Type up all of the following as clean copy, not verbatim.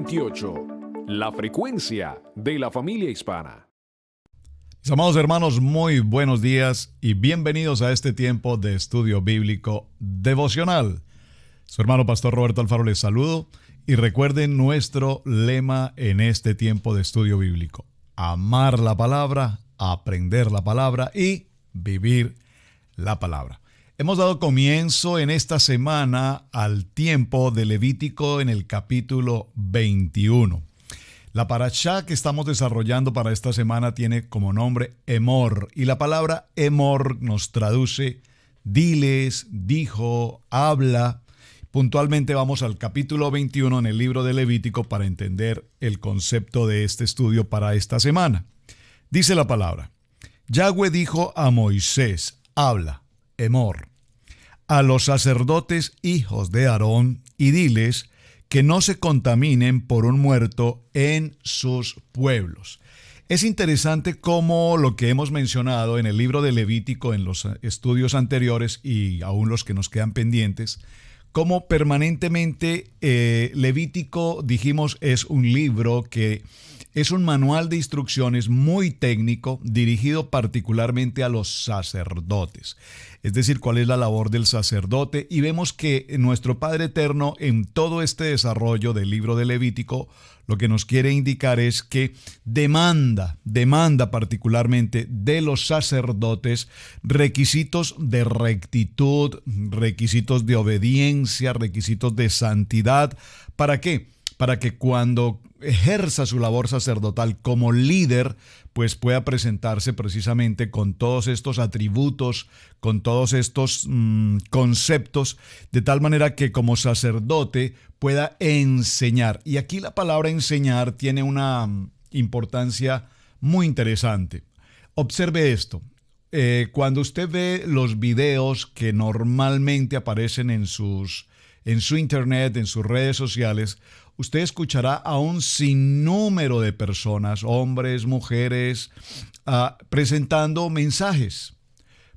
28, la frecuencia de la familia hispana. Mis amados hermanos, muy buenos días y bienvenidos a este tiempo de estudio bíblico devocional. Su hermano Pastor Roberto Alfaro les saludo y recuerden nuestro lema en este tiempo de estudio bíblico: amar la palabra, aprender la palabra y vivir la palabra. Hemos dado comienzo en esta semana al tiempo de Levítico en el capítulo 21. La parashá que estamos desarrollando para esta semana tiene como nombre Emor, y la palabra Emor nos traduce diles, dijo, habla. Puntualmente vamos al capítulo 21 en el libro de Levítico para entender el concepto de este estudio para esta semana. Dice la palabra: Yahweh dijo a Moisés, habla, Emor, a los sacerdotes hijos de Aarón, y diles que no se contaminen por un muerto en sus pueblos. Es interesante cómo lo que hemos mencionado en el libro de Levítico, en los estudios anteriores y aún los que nos quedan pendientes, cómo permanentemente Levítico, dijimos, es un libro que es un manual de instrucciones muy técnico dirigido particularmente a los sacerdotes. Es decir, cuál es la labor del sacerdote, y vemos que nuestro Padre Eterno en todo este desarrollo del libro de Levítico lo que nos quiere indicar es que demanda particularmente de los sacerdotes requisitos de rectitud, requisitos de obediencia, requisitos de santidad. ¿Para qué? Para que cuando ejerza su labor sacerdotal como líder, pues pueda presentarse precisamente con todos estos atributos, con todos estos conceptos, de tal manera que como sacerdote pueda enseñar. Y aquí la palabra enseñar tiene una importancia muy interesante. Observe esto. Cuando usted ve los videos que normalmente aparecen en su internet, en sus redes sociales, usted escuchará a un sinnúmero de personas, hombres, mujeres, presentando mensajes.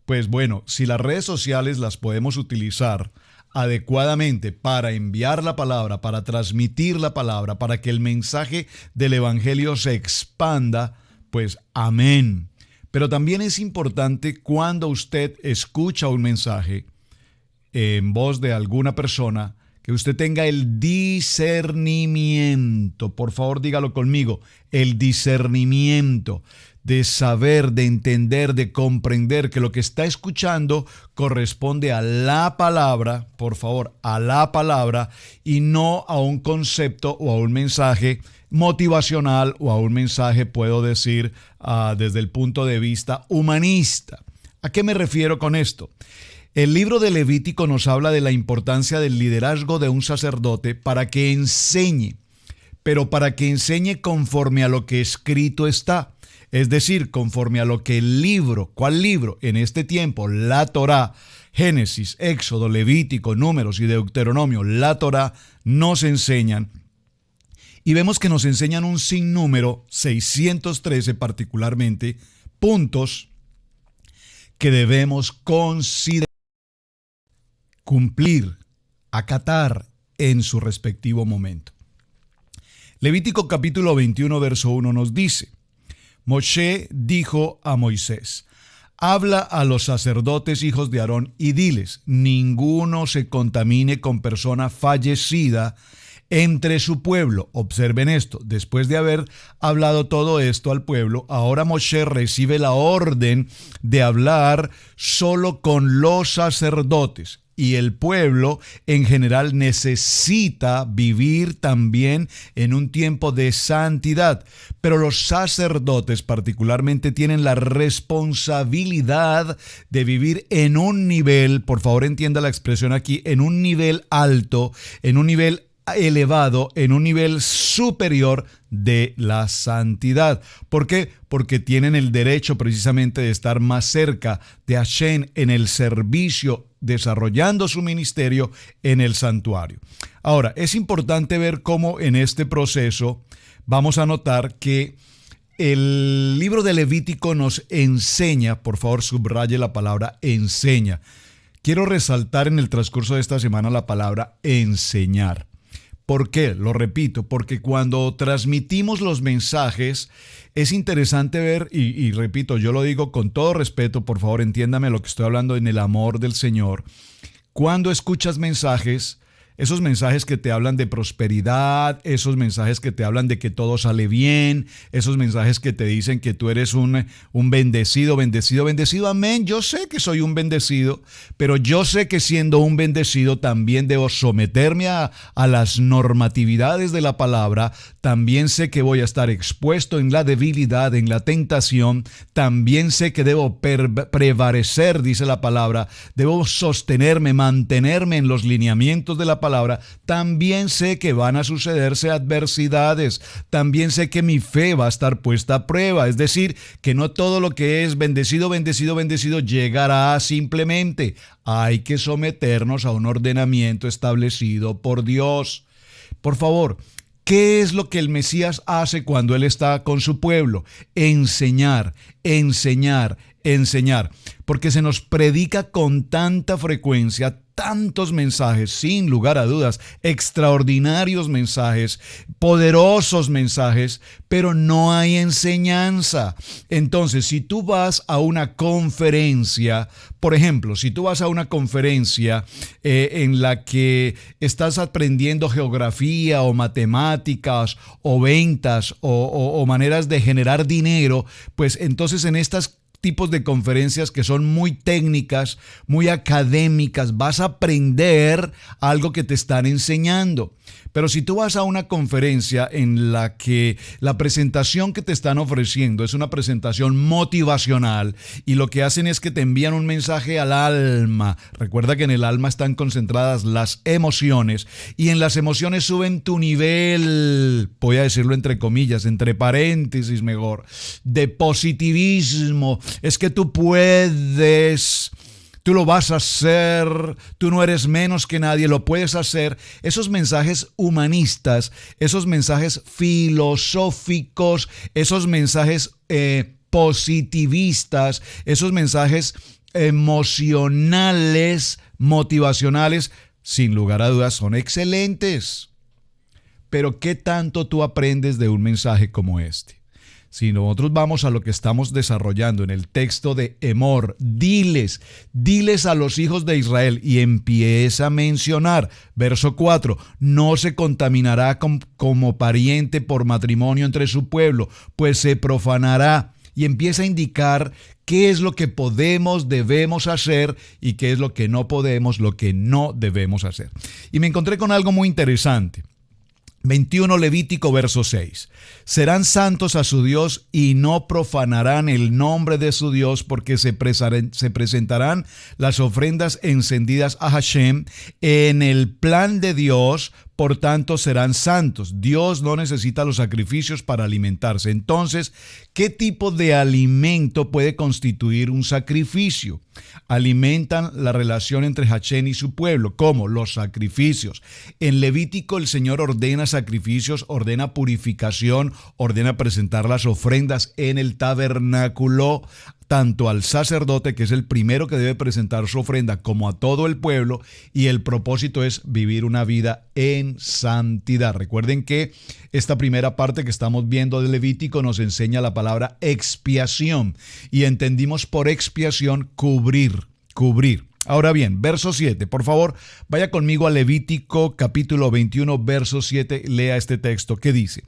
Pues bueno, si las redes sociales las podemos utilizar adecuadamente para enviar la palabra, para transmitir la palabra, para que el mensaje del evangelio se expanda, pues amén. Pero también es importante cuando usted escucha un mensaje en voz de alguna persona, que usted tenga el discernimiento. Por favor, dígalo conmigo: el discernimiento de saber, de entender, de comprender que lo que está escuchando corresponde a la palabra, por favor, a la palabra, y no a un concepto o a un mensaje motivacional o a un mensaje, puedo decir, desde el punto de vista humanista. ¿A qué me refiero con esto? El libro de Levítico nos habla de la importancia del liderazgo de un sacerdote para que enseñe, pero para que enseñe conforme a lo que escrito está. Es decir, conforme a lo que el libro, ¿cuál libro? En este tiempo, la Torá, Génesis, Éxodo, Levítico, Números y Deuteronomio, la Torá nos enseñan. Y vemos que nos enseñan un sinnúmero, 613 particularmente, puntos que debemos considerar, cumplir, acatar en su respectivo momento. Levítico capítulo 21, verso 1 nos dice: Moshe dijo a Moisés, habla a los sacerdotes hijos de Aarón y diles, ninguno se contamine con persona fallecida entre su pueblo. Observen esto, después de haber hablado todo esto al pueblo, ahora Moshe recibe la orden de hablar solo con los sacerdotes. Y el pueblo en general necesita vivir también en un tiempo de santidad. Pero los sacerdotes particularmente tienen la responsabilidad de vivir en un nivel, por favor entienda la expresión aquí, en un nivel alto, en un nivel elevado, en un nivel superior de la santidad. ¿Por qué? Porque tienen el derecho precisamente de estar más cerca de Hashem en el servicio, desarrollando su ministerio en el santuario. Ahora, es importante ver cómo en este proceso vamos a notar que el libro de Levítico nos enseña, por favor subraye la palabra enseña. Quiero resaltar en el transcurso de esta semana la palabra enseñar. ¿Por qué? Lo repito, porque cuando transmitimos los mensajes es interesante ver, y repito, yo lo digo con todo respeto, por favor entiéndame lo que estoy hablando en el amor del Señor. Cuando escuchas mensajes, esos mensajes que te hablan de prosperidad, esos mensajes que te hablan de que todo sale bien, esos mensajes que te dicen que tú eres un bendecido, amén. Yo sé que soy un bendecido, pero yo sé que siendo un bendecido también debo someterme a las normatividades de la palabra. También sé que voy a estar expuesto en la debilidad, en la tentación. También sé que debo prevalecer, dice la palabra. Debo sostenerme, mantenerme en los lineamientos de la palabra. También sé que van a sucederse adversidades. También sé que mi fe va a estar puesta a prueba. Es decir, que no todo lo que es bendecido llegará simplemente. Hay que someternos a un ordenamiento establecido por Dios. Por favor, ¿qué es lo que el Mesías hace cuando Él está con su pueblo? Enseñar. Porque se nos predica con tanta frecuencia tantos mensajes, sin lugar a dudas, extraordinarios mensajes, poderosos mensajes, pero no hay enseñanza. Entonces, si tú vas a una conferencia, por ejemplo, si tú vas a una conferencia en la que estás aprendiendo geografía o matemáticas o ventas o maneras de generar dinero, pues entonces en estas tipos de conferencias que son muy técnicas, muy académicas, vas a aprender algo que te están enseñando. Pero si tú vas a una conferencia en la que la presentación que te están ofreciendo es una presentación motivacional y lo que hacen es que te envían un mensaje al alma. Recuerda que en el alma están concentradas las emociones y en las emociones suben tu nivel, voy a decirlo entre comillas, entre paréntesis mejor, de positivismo. Es que tú puedes. Tú lo vas a hacer, tú no eres menos que nadie, lo puedes hacer. Esos mensajes humanistas, esos mensajes filosóficos, esos mensajes positivistas, esos mensajes emocionales, motivacionales, sin lugar a dudas son excelentes. Pero ¿qué tanto tú aprendes de un mensaje como este? Si nosotros vamos a lo que estamos desarrollando en el texto de Emor, diles a los hijos de Israel, y empieza a mencionar, verso 4, no se contaminará como pariente por matrimonio entre su pueblo, pues se profanará. Y empieza a indicar qué es lo que debemos hacer y qué es lo que no podemos, lo que no debemos hacer. Y me encontré con algo muy interesante. 21 Levítico verso 6. Serán santos a su Dios y no profanarán el nombre de su Dios, porque se presentarán las ofrendas encendidas a Hashem en el plan de Dios. Por tanto, serán santos. Dios no necesita los sacrificios para alimentarse. Entonces, ¿qué tipo de alimento puede constituir un sacrificio? Alimentan la relación entre Hashem y su pueblo. ¿Cómo? Los sacrificios. En Levítico el Señor ordena sacrificios, ordena purificación, ordena presentar las ofrendas en el tabernáculo, tanto al sacerdote, que es el primero que debe presentar su ofrenda, como a todo el pueblo, y el propósito es vivir una vida en santidad. Recuerden que esta primera parte que estamos viendo de Levítico nos enseña la palabra expiación, y entendimos por expiación cubrir. Ahora bien, verso 7, por favor, vaya conmigo a Levítico capítulo 21, verso 7, lea este texto que dice: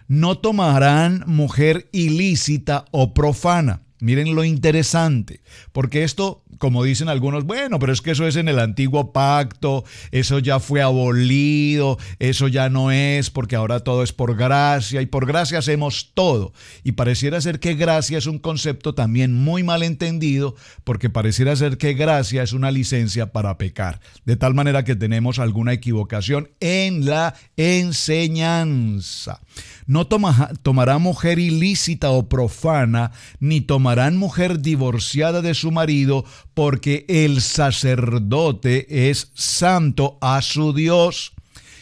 no tomarán mujer ilícita o profana. Miren lo interesante, porque esto, como dicen algunos, bueno, pero es que eso es en el antiguo pacto, eso ya fue abolido, eso ya no es, porque ahora todo es por gracia, y por gracia hacemos todo. Y pareciera ser que gracia es un concepto también muy mal entendido, porque pareciera ser que gracia es una licencia para pecar, de tal manera que tenemos alguna equivocación en la enseñanza. No tomará mujer ilícita o profana, ni tomarán mujer divorciada de su marido, porque el sacerdote es santo a su Dios.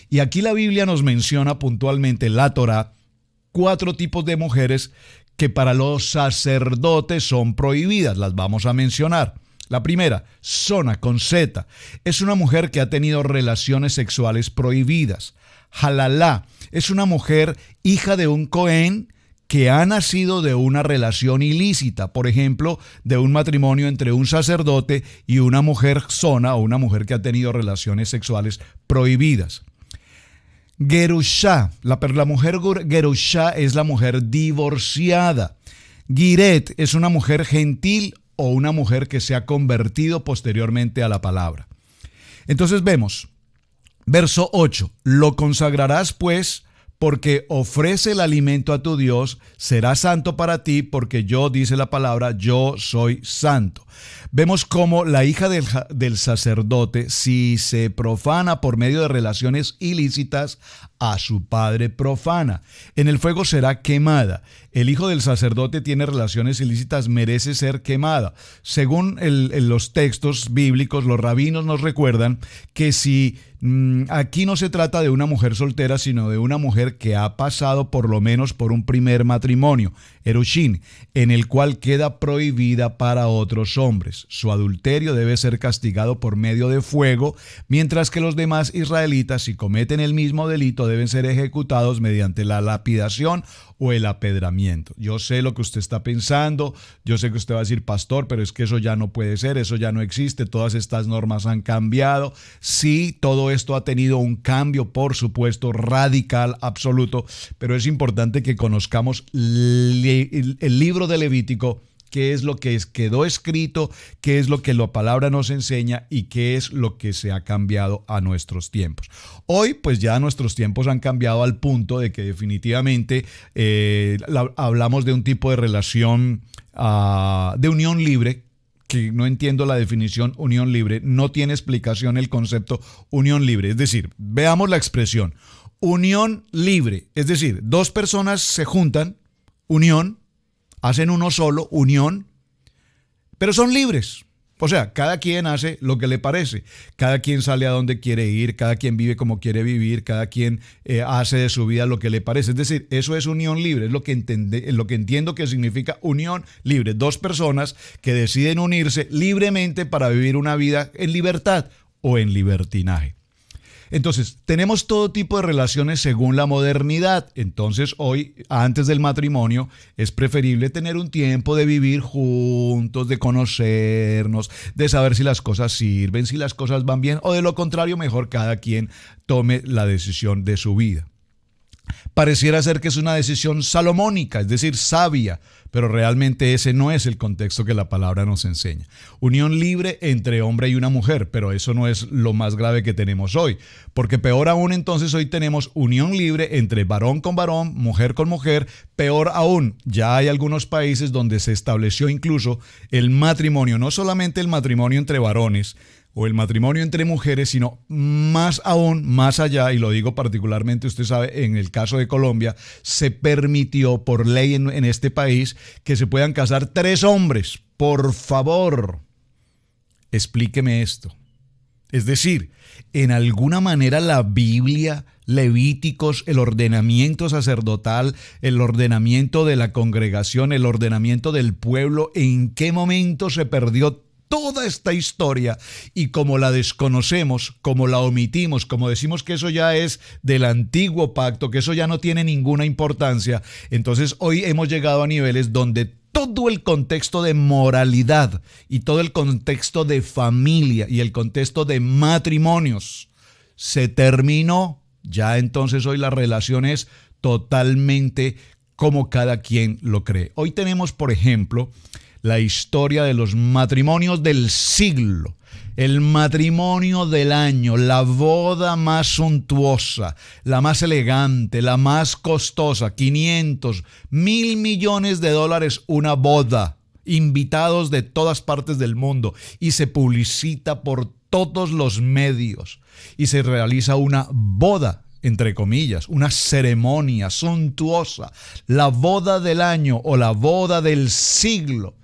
Y aquí la Biblia nos menciona puntualmente, la Torá, 4 tipos de mujeres que para los sacerdotes son prohibidas. Las vamos a mencionar. La primera, Zona, con Z, es una mujer que ha tenido relaciones sexuales prohibidas. halalá. Es una mujer hija de un Cohen que ha nacido de una relación ilícita, por ejemplo, de un matrimonio entre un sacerdote y una mujer zona o una mujer que ha tenido relaciones sexuales prohibidas. Gerushá, la mujer Gerushá es la mujer divorciada. Giret es una mujer gentil o una mujer que se ha convertido posteriormente a la palabra. Entonces vemos, verso 8, lo consagrarás pues, porque ofrece el alimento a tu Dios, será santo para ti, porque yo, dice la palabra, yo soy santo. Vemos cómo la hija del sacerdote, si se profana por medio de relaciones ilícitas, a su padre profana. En el fuego será quemada. El hijo del sacerdote tiene relaciones ilícitas, merece ser quemada. Según los textos bíblicos, los rabinos nos recuerdan que si aquí no se trata de una mujer soltera, sino de una mujer que ha pasado por lo menos por un primer matrimonio, Erushin, en el cual queda prohibida para otros hombres. Su adulterio debe ser castigado por medio de fuego, mientras que los demás israelitas, si cometen el mismo delito, deben ser ejecutados mediante la lapidación o el apedramiento. Yo sé lo que usted está pensando, yo sé que usted va a decir, pastor, pero es que eso ya no puede ser, eso ya no existe, todas estas normas han cambiado. Sí, todo esto ha tenido un cambio, por supuesto, radical, absoluto, pero es importante que conozcamos el libro de Levítico, qué es lo que quedó escrito, qué es lo que la palabra nos enseña y qué es lo que se ha cambiado a nuestros tiempos. Hoy, pues ya nuestros tiempos han cambiado al punto de que definitivamente hablamos de un tipo de relación de unión libre, que no entiendo la definición unión libre, no tiene explicación el concepto unión libre. Es decir, veamos la expresión unión libre, es decir, dos personas se juntan, unión, hacen uno solo, unión, pero son libres. O sea, cada quien hace lo que le parece, cada quien sale a donde quiere ir, cada quien vive como quiere vivir, cada quien hace de su vida lo que le parece. Es decir, eso es unión libre, es lo que entiendo que significa unión libre. Dos personas que deciden unirse libremente para vivir una vida en libertad o en libertinaje. Entonces, tenemos todo tipo de relaciones según la modernidad. Entonces, hoy, antes del matrimonio, es preferible tener un tiempo de vivir juntos, de conocernos, de saber si las cosas sirven, si las cosas van bien, o de lo contrario, mejor cada quien tome la decisión de su vida. Pareciera ser que es una decisión salomónica, es decir, sabia, pero realmente ese no es el contexto que la palabra nos enseña. Unión libre entre hombre y una mujer, pero eso no es lo más grave que tenemos hoy, porque peor aún entonces hoy tenemos unión libre entre varón con varón, mujer con mujer, peor aún, ya hay algunos países donde se estableció incluso el matrimonio, no solamente el matrimonio entre varones, o el matrimonio entre mujeres, sino más aún, más allá, y lo digo particularmente, usted sabe, en el caso de Colombia, se permitió por ley en este país que se puedan casar 3 hombres. Por favor, explíqueme esto. Es decir, en alguna manera la Biblia, Levíticos, el ordenamiento sacerdotal, el ordenamiento de la congregación, el ordenamiento del pueblo, ¿en qué momento se perdió toda esta historia? Y como la desconocemos, como la omitimos, como decimos que eso ya es del antiguo pacto, que eso ya no tiene ninguna importancia, entonces hoy hemos llegado a niveles donde todo el contexto de moralidad y todo el contexto de familia y el contexto de matrimonios se terminó. Ya entonces hoy la relación es totalmente como cada quien lo cree. Hoy tenemos, por ejemplo, la historia de los matrimonios del siglo, el matrimonio del año, la boda más suntuosa, la más elegante, la más costosa, 500, 1,000 millones de dólares una boda, invitados de todas partes del mundo y se publicita por todos los medios y se realiza una boda, entre comillas, una ceremonia suntuosa, la boda del año o la boda del siglo.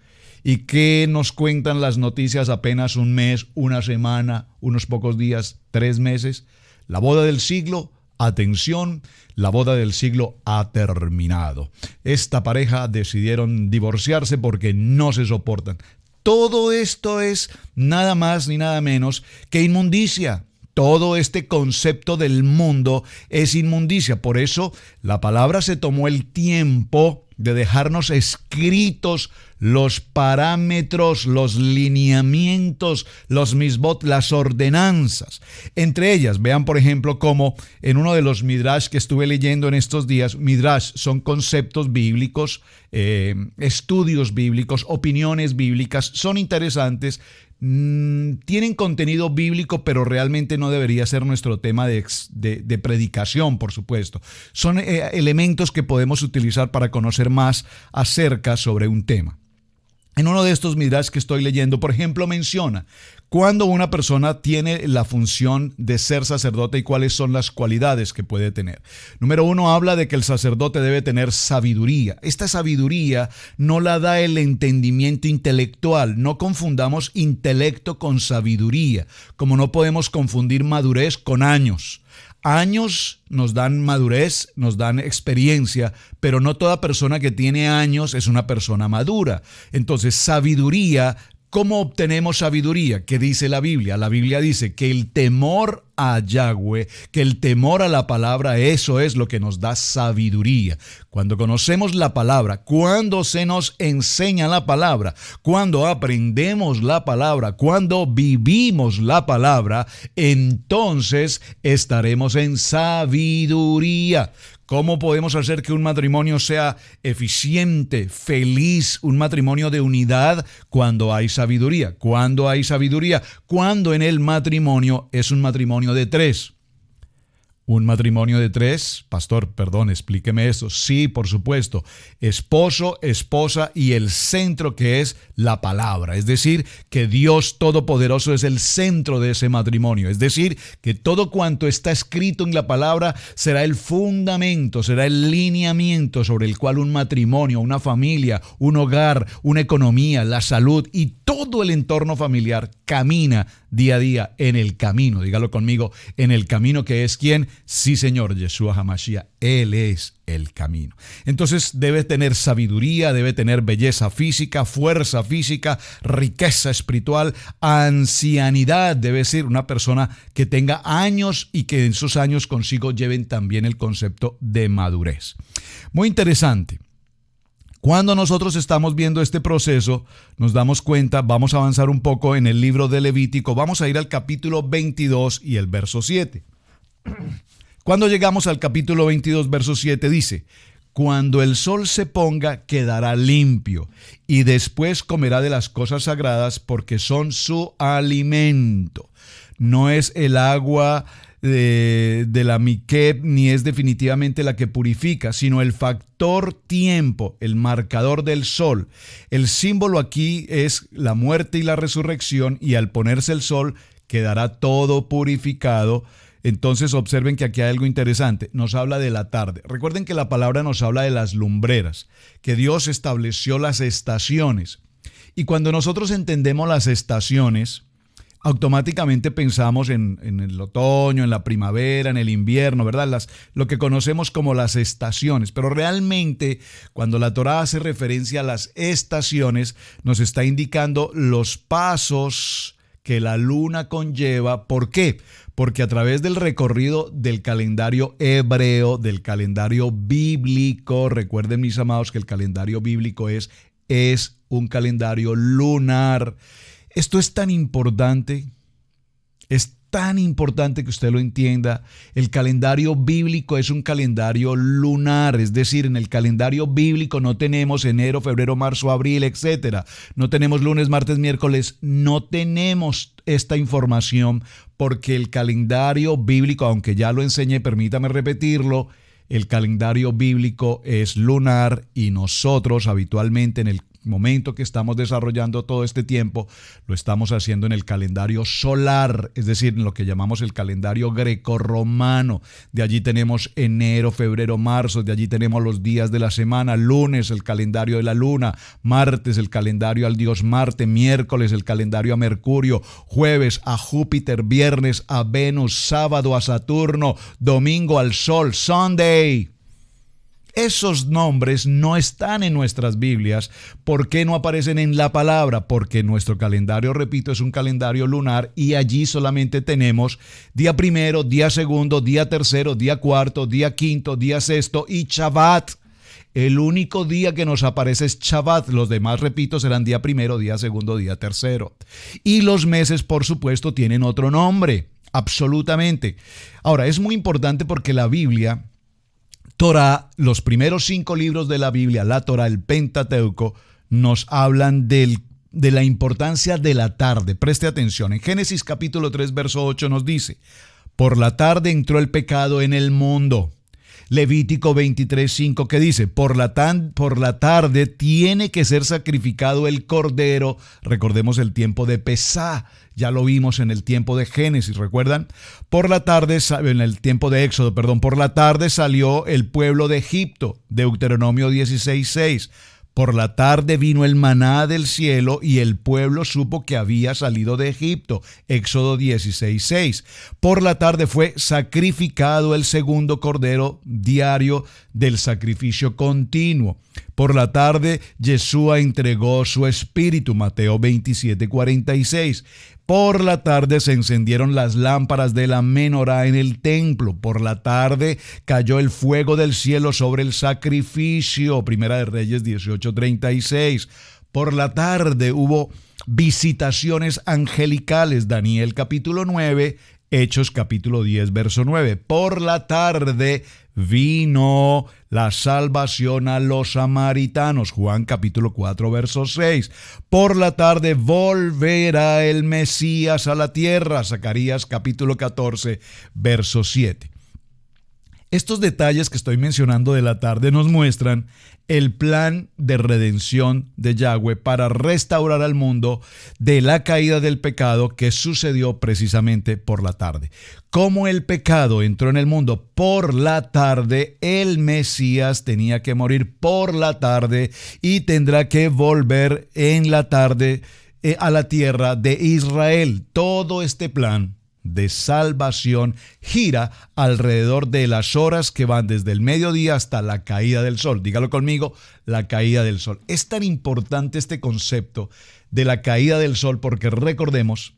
¿Y qué nos cuentan las noticias apenas un mes, una semana, unos pocos días, 3 meses? La boda del siglo, atención, la boda del siglo ha terminado. Esta pareja decidieron divorciarse porque no se soportan. Todo esto es nada más ni nada menos que inmundicia. Todo este concepto del mundo es inmundicia. Por eso la palabra se tomó el tiempo de dejarnos escritos los parámetros, los lineamientos, los misbot, las ordenanzas. Entre ellas, vean por ejemplo cómo en uno de los midrash que estuve leyendo en estos días, midrash son conceptos bíblicos, estudios bíblicos, opiniones bíblicas, son interesantes. Tienen contenido bíblico, pero realmente no debería ser nuestro tema de predicación, por supuesto. Son elementos que podemos utilizar para conocer más acerca sobre un tema. En uno de estos midrash que estoy leyendo, por ejemplo, menciona cuando una persona tiene la función de ser sacerdote y cuáles son las cualidades que puede tener. Número 1, habla de que el sacerdote debe tener sabiduría. Esta sabiduría no la da el entendimiento intelectual. No confundamos intelecto con sabiduría, como no podemos confundir madurez con años. Años nos dan madurez, nos dan experiencia, pero no toda persona que tiene años es una persona madura. Entonces, sabiduría, ¿cómo obtenemos sabiduría? ¿Qué dice la Biblia? La Biblia dice que el temor a Yahweh, que el temor a la palabra, eso es lo que nos da sabiduría. Cuando conocemos la palabra, cuando se nos enseña la palabra, cuando aprendemos la palabra, cuando vivimos la palabra, entonces estaremos en sabiduría. ¿Cómo podemos hacer que un matrimonio sea eficiente, feliz, un matrimonio de unidad? Cuando hay sabiduría. ¿Cuándo hay sabiduría? Cuando en el matrimonio es un matrimonio de 3. ¿Un matrimonio de 3? Pastor, perdón, explíqueme eso. Sí, por supuesto. Esposo, esposa y el centro que es la palabra. Es decir, que Dios Todopoderoso es el centro de ese matrimonio. Es decir, que todo cuanto está escrito en la palabra será el fundamento, será el lineamiento sobre el cual un matrimonio, una familia, un hogar, una economía, la salud y todo el entorno familiar camina día a día en el camino. Dígalo conmigo, en el camino que es ¿quién? Sí, Señor, Yeshua HaMashiach. Él es el camino. Entonces debe tener sabiduría, debe tener belleza física, fuerza física, riqueza espiritual, ancianidad. Debe ser una persona que tenga años y que en esos años consigo lleven también el concepto de madurez. Muy interesante. Cuando nosotros estamos viendo este proceso, nos damos cuenta, vamos a avanzar un poco en el libro de Levítico, vamos a ir al capítulo 22 y el verso 7. Cuando llegamos al capítulo 22, verso 7, dice: cuando el sol se ponga, quedará limpio, y después comerá de las cosas sagradas, porque son su alimento. No es el agua de la Mikeb, ni es definitivamente la que purifica, sino el factor tiempo, el marcador del sol. El símbolo aquí es la muerte y la resurrección, y al ponerse el sol quedará todo purificado. Entonces observen que aquí hay algo interesante, nos habla de la tarde. Recuerden que la palabra nos habla de las lumbreras, que Dios estableció las estaciones. Y cuando nosotros entendemos las estaciones, automáticamente pensamos en el otoño, en la primavera, en el invierno, ¿verdad? Lo que conocemos como las estaciones. Pero realmente, cuando la Torá hace referencia a las estaciones, nos está indicando los pasos que la luna conlleva. ¿Por qué? Porque a través del recorrido del calendario hebreo, del calendario bíblico, recuerden mis amados que el calendario bíblico es un calendario lunar. Esto es tan importante, que usted lo entienda. El calendario bíblico es un calendario lunar, es decir, en el calendario bíblico no tenemos enero, febrero, marzo, abril, etcétera. No tenemos lunes, martes, miércoles, no tenemos esta información porque el calendario bíblico, aunque ya lo enseñé, permítame repetirlo, el calendario bíblico es lunar y nosotros habitualmente en el momento que estamos desarrollando todo este tiempo, lo estamos haciendo en el calendario solar, es decir, en lo que llamamos el calendario grecorromano. De allí tenemos enero, febrero, marzo, de allí tenemos los días de la semana, lunes el calendario de la luna, martes el calendario al dios Marte, miércoles el calendario a Mercurio, jueves a Júpiter, viernes a Venus, sábado a Saturno, domingo al Sol, Sunday. Esos nombres no están en nuestras Biblias. ¿Por qué no aparecen en la palabra? Porque nuestro calendario, repito, es un calendario lunar y allí solamente tenemos día primero, día segundo, día tercero, día cuarto, día quinto, día sexto y Shabbat. El único día que nos aparece es Shabbat. Los demás, repito, serán día primero, día segundo, día tercero. Y los meses, por supuesto, tienen otro nombre. Absolutamente. Ahora, es muy importante porque la Biblia, Torah, los primeros 5 libros de la Biblia, la Torah, el Pentateuco, nos hablan de la importancia de la tarde. Preste atención. En Génesis capítulo 3, verso 8 nos dice: por la tarde entró el pecado en el mundo. Levítico 23, 5, que dice: por la tarde tiene que ser sacrificado el cordero. Recordemos el tiempo de Pesá. Ya lo vimos en el tiempo de Génesis, ¿recuerdan? Por la tarde, en el tiempo de Éxodo, por la tarde salió el pueblo de Egipto, Deuteronomio 16, 6. Por la tarde vino el maná del cielo y el pueblo supo que había salido de Egipto, Éxodo 16, 6. Por la tarde fue sacrificado el segundo cordero diario del sacrificio continuo. Por la tarde, Yeshua entregó su espíritu, Mateo 27, 46. Por la tarde se encendieron las lámparas de la menorá en el templo. Por la tarde cayó el fuego del cielo sobre el sacrificio. Primera de Reyes 18:36. Por la tarde hubo visitaciones angelicales. Daniel capítulo 9, Hechos capítulo 10, verso 9. Por la tarde vino la salvación a los samaritanos. Juan capítulo 4, verso 6. Por la tarde volverá el Mesías a la tierra. Zacarías capítulo 14, verso 7. Estos detalles que estoy mencionando de la tarde nos muestran el plan de redención de Yahweh para restaurar al mundo de la caída del pecado que sucedió precisamente por la tarde. Como el pecado entró en el mundo por la tarde, el Mesías tenía que morir por la tarde y tendrá que volver en la tarde a la tierra de Israel. Todo este plan de salvación gira alrededor de las horas que van desde el mediodía hasta la caída del sol. Dígalo conmigo, la caída del sol. Es tan importante este concepto de la caída del sol porque recordemos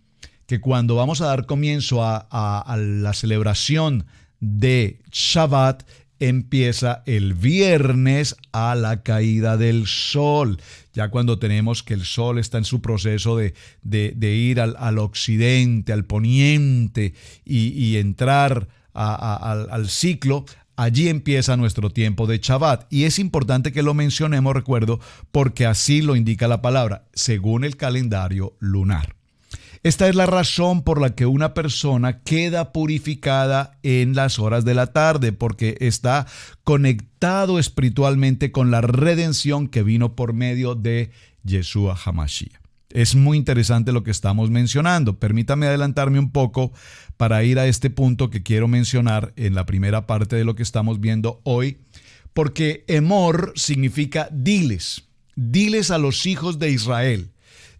que cuando vamos a dar comienzo a la celebración de Shabbat, empieza el viernes a la caída del sol. Ya cuando tenemos que el sol está en su proceso de ir al occidente, al poniente y entrar al ciclo, allí empieza nuestro tiempo de Shabbat. Y es importante que lo mencionemos, recuerdo, porque así lo indica la palabra, según el calendario lunar. Esta es la razón por la que una persona queda purificada en las horas de la tarde, porque está conectado espiritualmente con la redención que vino por medio de Yeshua HaMashiach. Es muy interesante lo que estamos mencionando. Permítame adelantarme un poco para ir a este punto que quiero mencionar en la primera parte de lo que estamos viendo hoy, porque Emor significa diles. Diles a los hijos de Israel.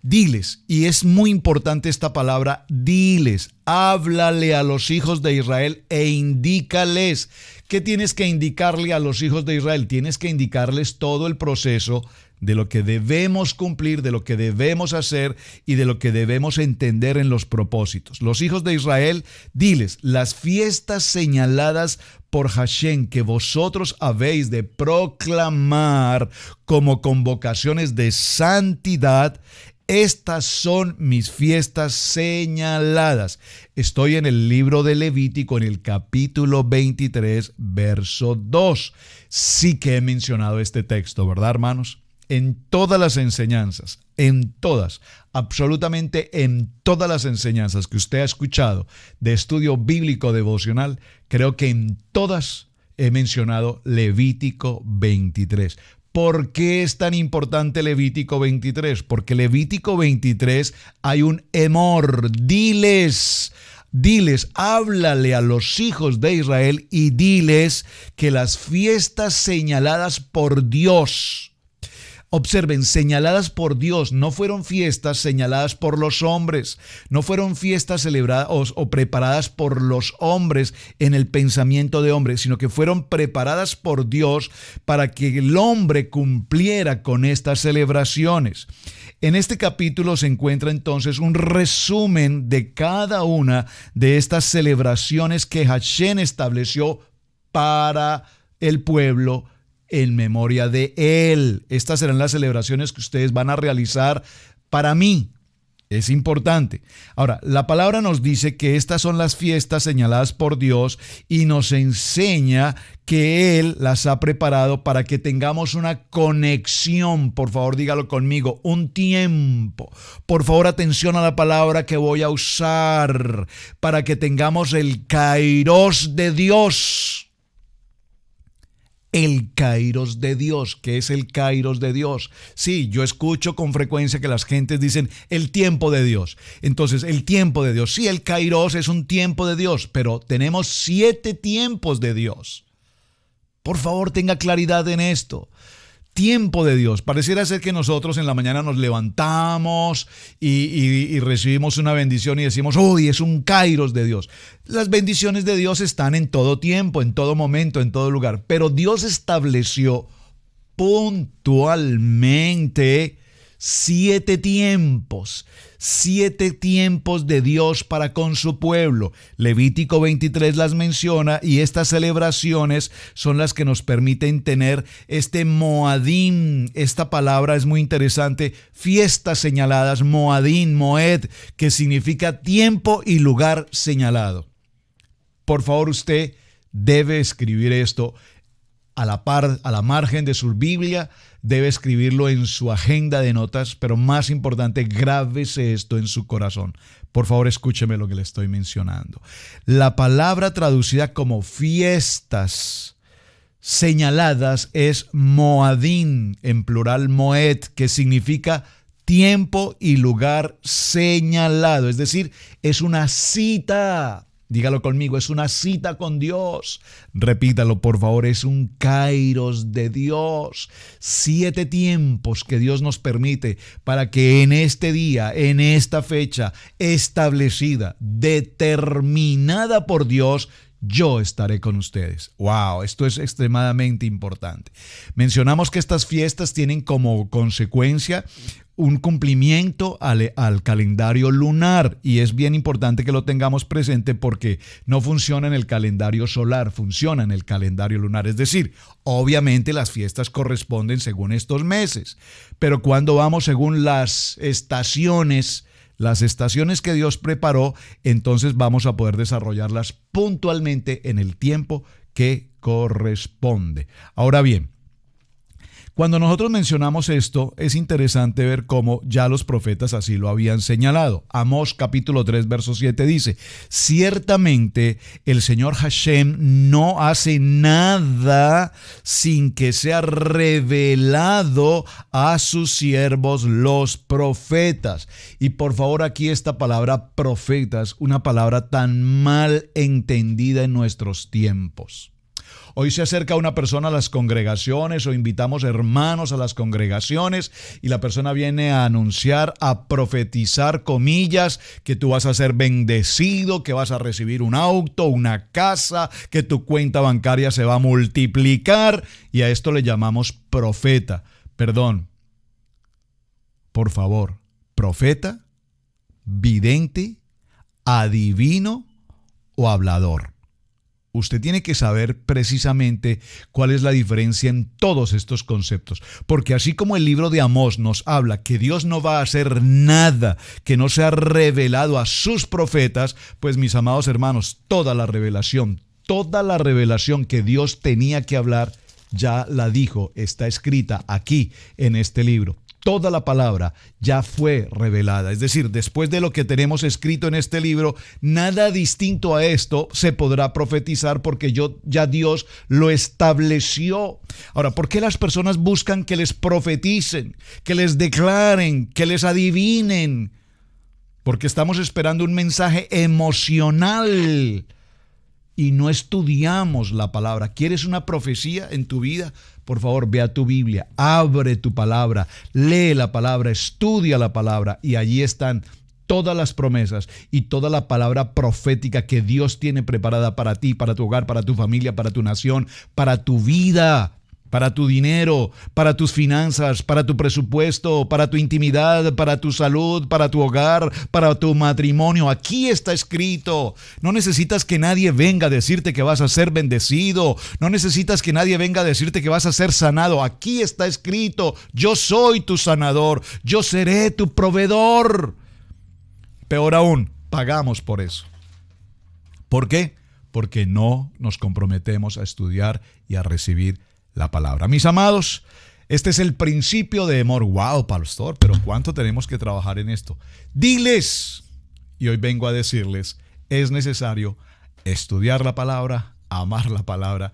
Diles, y es muy importante esta palabra, diles, háblale a los hijos de Israel e indícales. ¿Qué tienes que indicarle a los hijos de Israel? Tienes que indicarles todo el proceso de lo que debemos cumplir, de lo que debemos hacer y de lo que debemos entender en los propósitos. Los hijos de Israel, diles, las fiestas señaladas por Hashem que vosotros habéis de proclamar como convocaciones de santidad, estas son mis fiestas señaladas. Estoy en el libro de Levítico, en el capítulo 23, verso 2. Sí que he mencionado este texto, ¿verdad, hermanos? En todas las enseñanzas, en todas, absolutamente en todas las enseñanzas que usted ha escuchado de estudio bíblico devocional, creo que en todas he mencionado Levítico 23. ¿Por qué es tan importante Levítico 23? Porque Levítico 23 hay un emor, diles, háblale a los hijos de Israel y diles que las fiestas señaladas por Dios, Observen, señaladas por Dios, no fueron fiestas señaladas por los hombres, no fueron fiestas celebradas o preparadas por los hombres en el pensamiento de hombres, sino que fueron preparadas por Dios para que el hombre cumpliera con estas celebraciones. En este capítulo se encuentra entonces un resumen de cada una de estas celebraciones que Hashem estableció para el pueblo en memoria de Él. Estas serán las celebraciones que ustedes van a realizar para mí. Es importante. Ahora, la palabra nos dice que estas son las fiestas señaladas por Dios y nos enseña que Él las ha preparado para que tengamos una conexión. Por favor, dígalo conmigo, un tiempo. Por favor, atención a la palabra que voy a usar para que tengamos el kairos de Dios. El kairos de Dios. ¿Qué es el kairos de Dios? Sí, yo escucho con frecuencia que las gentes dicen el tiempo de Dios. Entonces, el tiempo de Dios. Sí, el kairos es un tiempo de Dios, pero tenemos 7 tiempos de Dios. Por favor, tenga claridad en esto. Tiempo de Dios. Pareciera ser que nosotros en la mañana nos levantamos y recibimos una bendición y decimos, ¡uy, es un kairos de Dios! Las bendiciones de Dios están en todo tiempo, en todo momento, en todo lugar. Pero Dios estableció puntualmente 7 tiempos. 7 tiempos de Dios para con su pueblo. Levítico 23 las menciona y estas celebraciones son las que nos permiten tener este Moadim. Esta palabra es muy interesante. Fiestas señaladas, Moadim, Moed, que significa tiempo y lugar señalado. Por favor, usted debe escribir esto a la margen de su Biblia, debe escribirlo en su agenda de notas, pero más importante, grábese esto en su corazón. Por favor, escúcheme lo que le estoy mencionando. La palabra traducida como fiestas señaladas es Moadim, en plural Moed, que significa tiempo y lugar señalado. Es decir, es una cita. Dígalo conmigo, es una cita con Dios. Repítalo, por favor, es un kairos de Dios. 7 tiempos que Dios nos permite para que en este día, en esta fecha establecida, determinada por Dios, yo estaré con ustedes. ¡Wow! Esto es extremadamente importante. Mencionamos que estas fiestas tienen como consecuencia un cumplimiento al calendario lunar, y es bien importante que lo tengamos presente porque no funciona en el calendario solar, funciona en el calendario lunar. Es decir, obviamente las fiestas corresponden según estos meses, pero cuando vamos según las estaciones que Dios preparó, entonces vamos a poder desarrollarlas puntualmente en el tiempo que corresponde. Ahora bien, cuando nosotros mencionamos esto, es interesante ver cómo ya los profetas así lo habían señalado. Amós capítulo 3, verso 7 dice, ciertamente el Señor Hashem no hace nada sin que sea revelado a sus siervos los profetas. Y por favor, aquí esta palabra profetas, una palabra tan mal entendida en nuestros tiempos. Hoy se acerca una persona a las congregaciones o invitamos hermanos a las congregaciones y la persona viene a anunciar, a profetizar, comillas, que tú vas a ser bendecido, que vas a recibir un auto, una casa, que tu cuenta bancaria se va a multiplicar, y a esto le llamamos profeta. Perdón, por favor, profeta, vidente, adivino o hablador. Usted tiene que saber precisamente cuál es la diferencia en todos estos conceptos, porque así como el libro de Amós nos habla que Dios no va a hacer nada que no sea revelado a sus profetas, pues mis amados hermanos, toda la revelación que Dios tenía que hablar, ya la dijo, está escrita aquí en este libro. Toda la palabra ya fue revelada. Es decir, después de lo que tenemos escrito en este libro, nada distinto a esto se podrá profetizar porque ya Dios lo estableció. Ahora, ¿por qué las personas buscan que les profeticen, que les declaren, que les adivinen? Porque estamos esperando un mensaje emocional. y no estudiamos la palabra. ¿Quieres una profecía en tu vida? Por favor, ve a tu Biblia, abre tu palabra, lee la palabra, estudia la palabra y allí están todas las promesas y toda la palabra profética que Dios tiene preparada para ti, para tu hogar, para tu familia, para tu nación, para tu vida, para tu dinero, para tus finanzas, para tu presupuesto, para tu intimidad, para tu salud, para tu hogar, para tu matrimonio. Aquí está escrito. No necesitas que nadie venga a decirte que vas a ser bendecido. No necesitas que nadie venga a decirte que vas a ser sanado. Aquí está escrito. Yo soy tu sanador. Yo seré tu proveedor. Peor aún, pagamos por eso. ¿Por qué? Porque no nos comprometemos a estudiar y a recibir la palabra. Mis amados, este es el principio de amor. Wow, pastor, pero ¿cuánto tenemos que trabajar en esto? Diles, y hoy vengo a decirles, es necesario estudiar la palabra, amar la palabra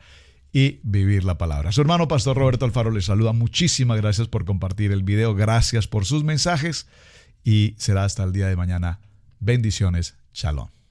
y vivir la palabra. Su hermano Pastor Roberto Alfaro les saluda. Muchísimas gracias por compartir el video. Gracias por sus mensajes y será hasta el día de mañana. Bendiciones. Shalom.